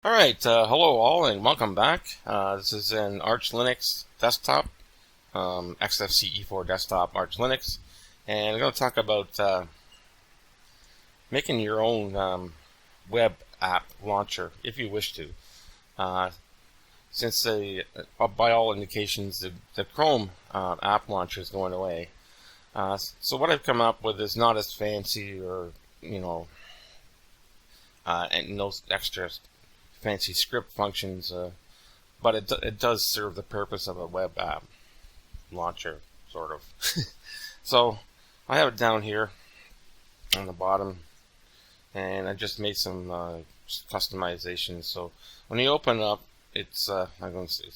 Alright, hello all and welcome back. This is an Arch Linux desktop, XFCE4 desktop Arch Linux, and I'm going to talk about making your own web app launcher if you wish to. Since by all indications the Chrome app launcher is going away, so what I've come up with is not as fancy or and no extra fancy script functions, but it does serve the purpose of a web app launcher, sort of. So I have it down here on the bottom, and I just made some customizations. So when you open it up, it's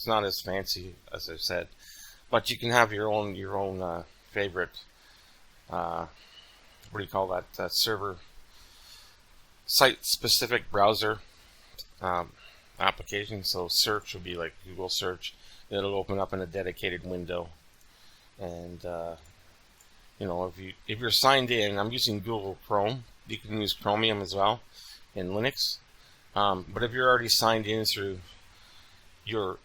not as fancy as I said, but you can have your own favorite what do you call that, server site specific browser application. So search would be like Google search. It'll open up in a dedicated window, and if you're signed in, I'm using Google Chrome. You can use Chromium as well in Linux, but if you're already signed in through your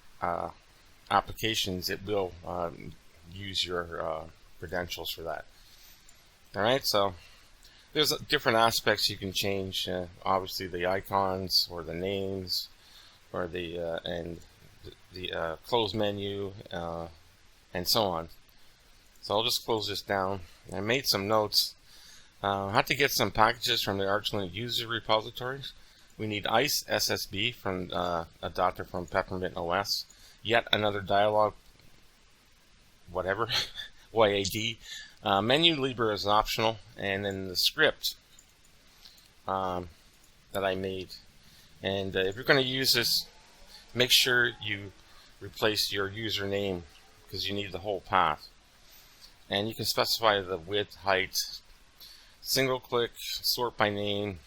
applications, it will use your credentials for that. Alright, so there's different aspects you can change. Obviously, the icons or the names, or the close menu, and so on. So I'll just close this down. I made some notes. I had to get some packages from the Arch Linux user repositories. We need ICE SSB from adapter from Peppermint OS. Yet another dialog, whatever, YAD. Menu Libre is optional, and then the script that I made. And if you're going to use this, make sure you replace your username, because you need the whole path. And you can specify the width, height, single click, sort by name,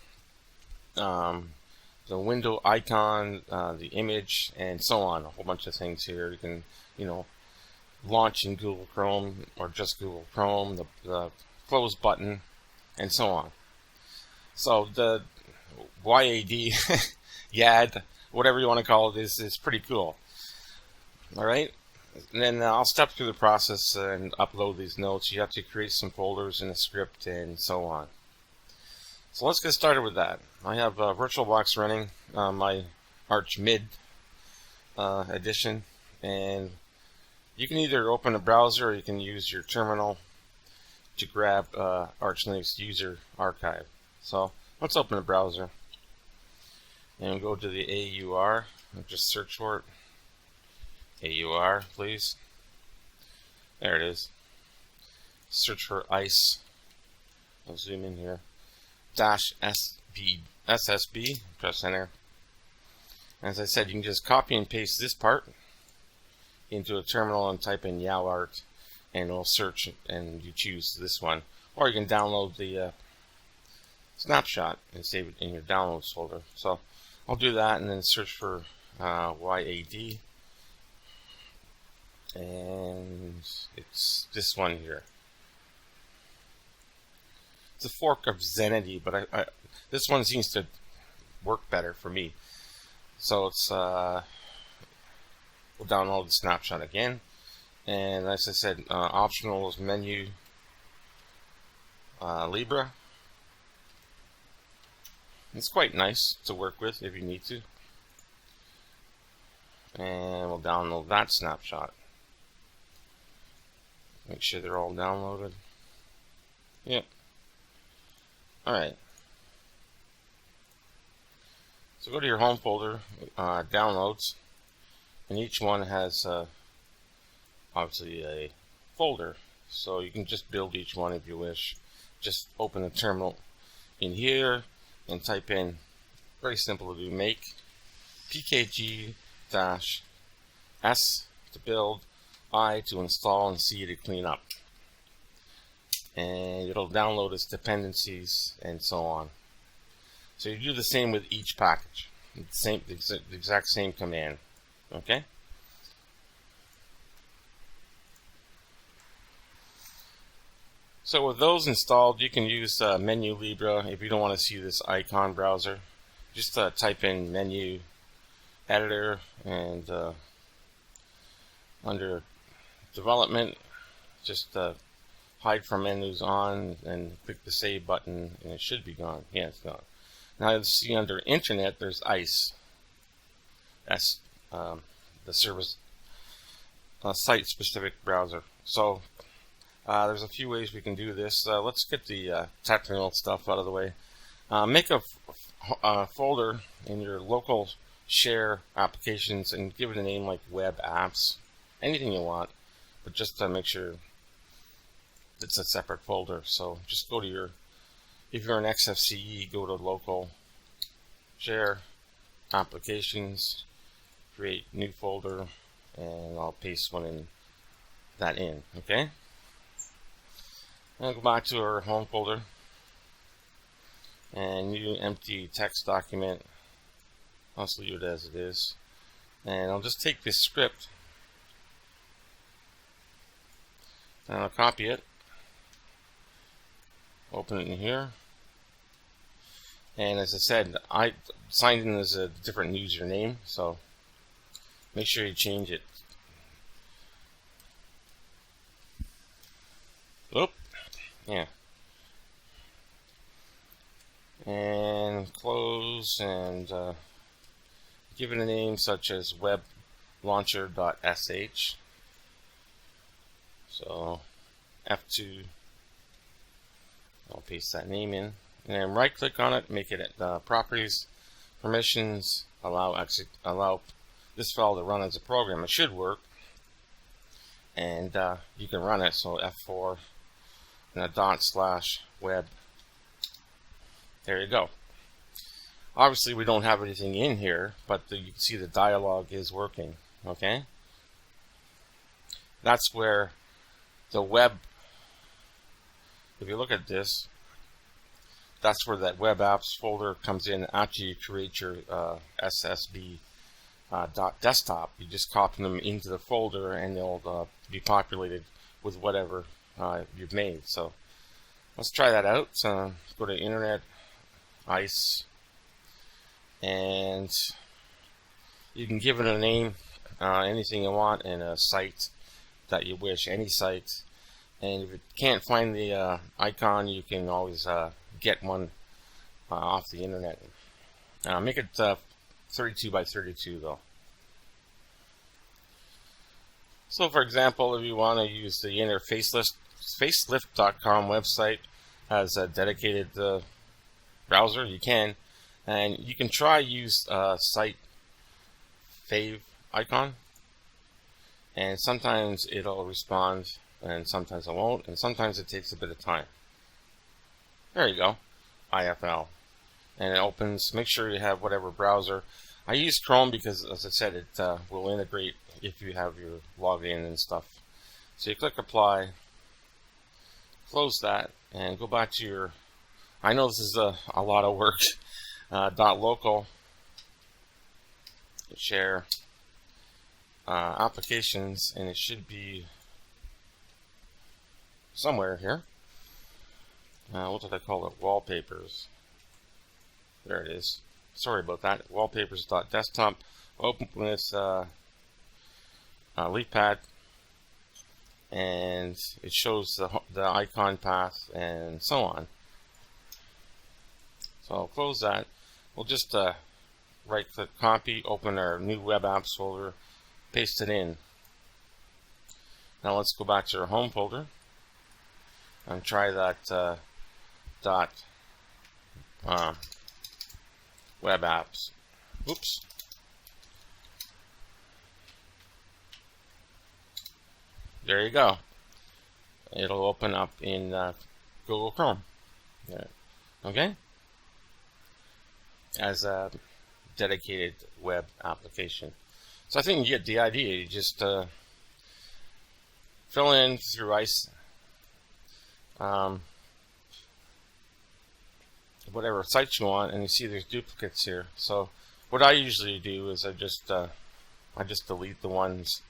the window icon, the image, and so on. A whole bunch of things here. You can, launch in Google Chrome or just Google Chrome, the close button, and so on. So the YAD, YAD, whatever you want to call it, is pretty cool. Alright, and then I'll step through the process and upload these notes. You have to create some folders in a script and so on. So let's get started with that. I have VirtualBox running, my Arch Mid edition, and you can either open a browser or you can use your terminal to grab Arch Linux user archive. So let's open a browser and go to the AUR. Just search for it. AUR, please. There it is. Search for ICE. I'll zoom in here. SSB. Press enter. As I said, you can just copy and paste this part into a terminal and type in YAWART, and it'll search and you choose this one, or you can download the snapshot and save it in your downloads folder. So I'll do that and then search for YAD, and it's this one here. It's a fork of Zenity, but this one seems to work better for me. So it's we'll download the snapshot again, and as I said, optional is Menu Libre. It's quite nice to work with if you need to, and we'll download that snapshot. Make sure they're all downloaded. Yep. Alright, so go to your home folder, downloads, and each one has obviously a folder, so you can just build each one if you wish. Just open the terminal in here and type in, very simple to do, make pkg-s to build, I to install, and C to clean up. And it'll download its dependencies and so on. So you do the same with each package, the exact same command. Okay. So with those installed, you can use Menu Libre if you don't want to see this icon browser. Just type in menu editor, and under development, just hide from menus on and click the save button, and it should be gone. Yeah, it's gone. Now you'll see under internet there's ICE. That's the service site specific browser. So there's a few ways we can do this. Let's get the technical stuff out of the way. Make a folder in your local share applications and give it a name like web apps, anything you want, but just to make sure it's a separate folder. So just go to your, if you're an XFCE, go to local share applications, create new folder, and I'll paste one in that in. Okay, and go back to our home folder and new empty text document. I'll just leave it as it is, and I'll just take this script and I'll copy it, open it in here, and as I said, I signed in as a different username, so make sure you change it. Oop, yeah. And close, and give it a name such as weblauncher.sh. So F2, I'll paste that name in, and then right click on it, make it properties, permissions, allow this file to run as a program. It should work, and you can run it. So F4 and a ./web. There you go. Obviously we don't have anything in here, but you can see the dialog is working. Okay, that's where the web, if you look at this, that's where that web apps folder comes in after you create your SSB .desktop. You just copy them into the folder and they'll be populated with whatever you've made. So let's try that out. So go to Internet, ICE, and you can give it a name, anything you want, and a site that you wish, any site. And if you can't find the icon, you can always get one off the internet. Make it 32 by 32 though. So for example, if you want to use the inner facelift.com website as a dedicated browser, you can, and you can try use site fave icon, and sometimes it'll respond and sometimes it won't, and sometimes it takes a bit of time. There you go, IFL, and it opens. Make sure you have whatever browser. I use Chrome because, as I said, it will integrate if you have your login and stuff. So you click apply, close that, and go back to your, I know this is a lot of work, .local share applications, and it should be somewhere here. What did I call it? Wallpapers. There it is. Sorry about that. Wallpapers.desktop. Open this leaf pad, and it shows the icon path and so on. So I'll close that. We'll just right click, copy, open our new web apps folder, paste it in. Now let's go back to our home folder and try that web apps. Oops. There you go. It'll open up in Google Chrome. Yeah. Okay? As a dedicated web application. So I think you get the idea. You just fill in through ICE whatever sites you want, and you see there's duplicates here. So what I usually do is I just delete the ones,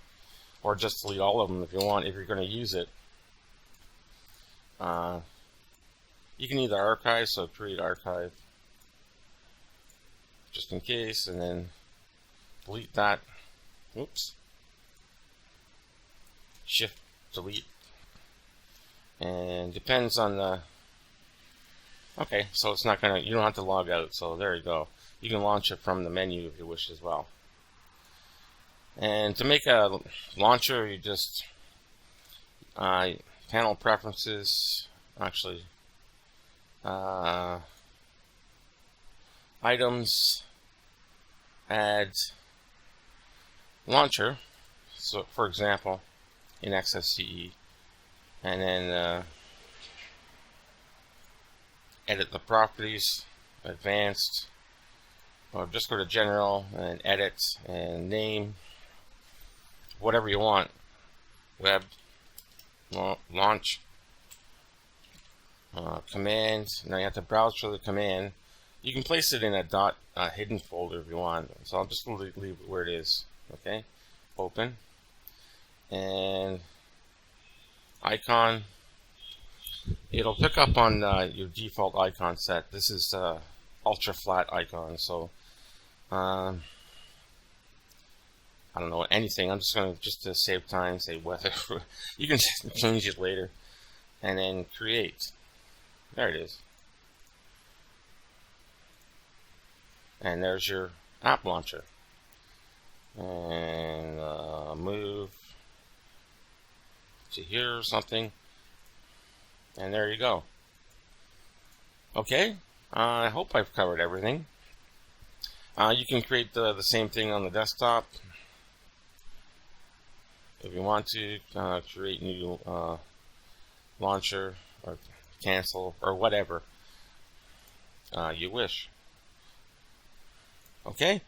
or just delete all of them if you want, if you're going to use it. You can either archive, so create archive just in case, and then delete that. Oops. Shift delete. And depends on the. Okay, so it's not gonna. You don't have to log out. So there you go. You can launch it from the menu if you wish as well. And to make a launcher, you just panel preferences. Actually, items, add launcher. So, for example, in XFCE, and then edit the properties, advanced, or just go to general and edit and name whatever you want. Web launch command. Now you have to browse for the command. You can place it in a hidden folder if you want. So I'll just leave it where it is. Okay, open and icon. It'll pick up on your default icon set. This is ultra flat icon. So I don't know anything. I'm just going to save time, say weather. You can change it later, and then create. There it is. And there's your app launcher. And move to here or something. And there you go. Okay, I hope I've covered everything. You can create the same thing on the desktop. If you want to create new launcher or cancel or whatever you wish. Okay,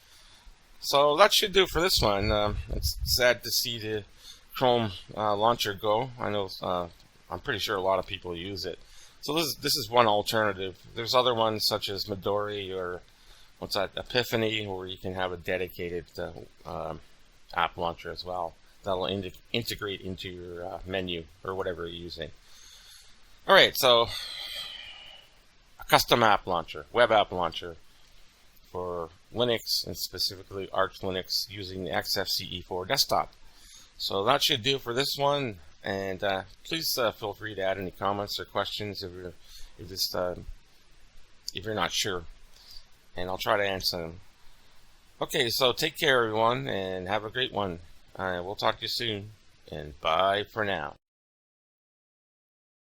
so that should do for this one. It's sad to see the Chrome launcher go. I know I'm pretty sure a lot of people use it. So this is one alternative. There's other ones such as Midori or what's that, Epiphany, where you can have a dedicated app launcher as well. That'll integrate into your menu or whatever you're using. Alright, so a custom app launcher, web app launcher for Linux and specifically Arch Linux using the XFCE4 desktop. So that should do for this one, and please feel free to add any comments or questions if you're not sure, and I'll try to answer them. Okay, so take care everyone and have a great one. We'll talk to you soon, and bye for now.